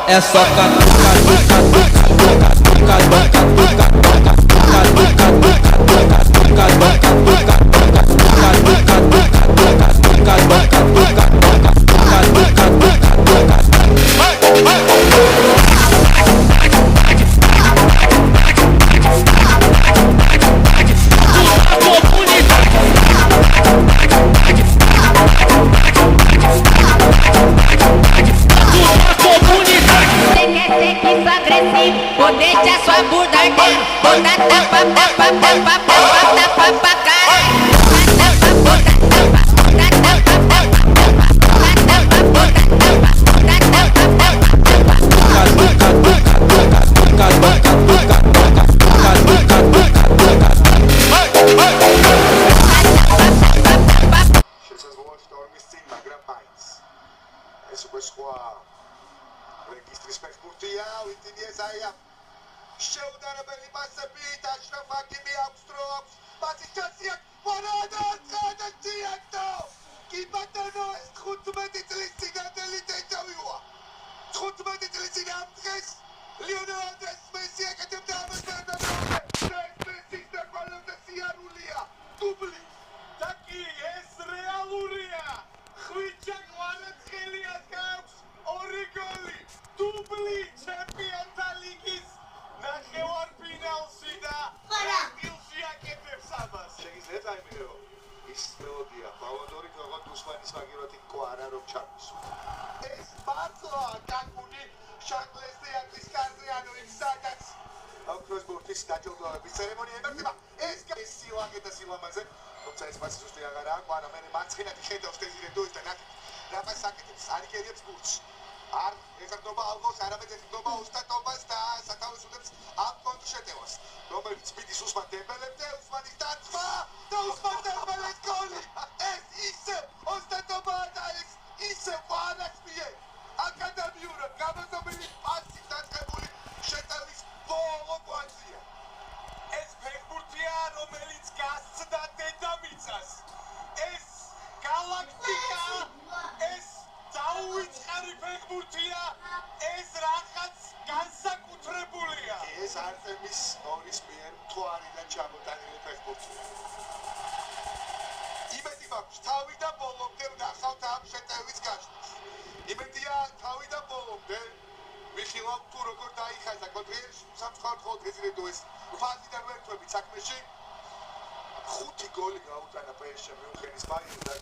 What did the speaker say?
É só vou deixar sua bunda ardendo, vou dar tapa pra caralho. ეს უკვე სხვა რეგისტრის ფეხბურთია, ვიტინი ეს აია შეუდარებელი პასები და შრაფაკიმი აქვს დროებს პასის ჩანსი აქვს მონადაცა დიექტო კი ბატონო ეს 15 წლის წინანდელი დეჯავიუა 15 წლის წინ ამ დღეს ლიონელ ანდრეს მესი აკეთებდა ამას და მესის და ყველაზე სიარულია დუბლი და კი ეს რეალურია ხვიჩა კვარაცხელია გაქვს ორი გოლი დუბლი ჩემპიონთა ლიგის ნახევარფინალში და სტილში აკეთებს ამას შეგიძლიათ აიმერო ის მელოდია ბალონდორი როგორც უსმანის მაგივრათი კვარა რომ ჩაგვისვა ეს მართლა გაგუნი შანკლეს თეატრის კარზე ანუ იმ სადაც ოქროს ბურთის დაჯილდოების ცერემონია იმართება ეს სილაგე და სილამაზე თუმცა ეს პასი ზუსტი აღარაა კვარა მე მარცხენად ხედავს დეზირე დოის და რაფას აკეთებს არიგერიებს ბურთს არ ეხარდობა ალბოს არამედ ეხარდობა ოსტატობას და სათავეს უდებს ამ კონტრშეტევას რომელიც მიდის უსმან დემბელემდე უსმანის დაწვა და უსმან დემბელეს გოლი ეს ისე ოსტატობაა და ეს ისე კვარაცხელია აკადემიურად გამოსობილი პასი დაწყებული შეტევის ბოლო კვანძია ეს ფეხბურთია რომელიც გასცდა დედამიწას ეს galaktika ეს დაუვიწყარი ფეხბურთია ეს რაღაც განსაკუთრებულია ეს არტემის ორის მიერ მთვარიდან ჩამოტანილი ფეხბურთია იმედი მაქვს თავიდან ბოლომდე ვნახავთ ამ შეტევის გაშლას იმედია თავიდან ბოლომდე ვიხილავთ თუ როგორ დაიხაზა კონტრიერ სამცხარო დღესიერ დოეს ფაზიდან ვერთვებით საქმეში 5 გოლი გაუტანა PSG მიუნხენის ბაიერნს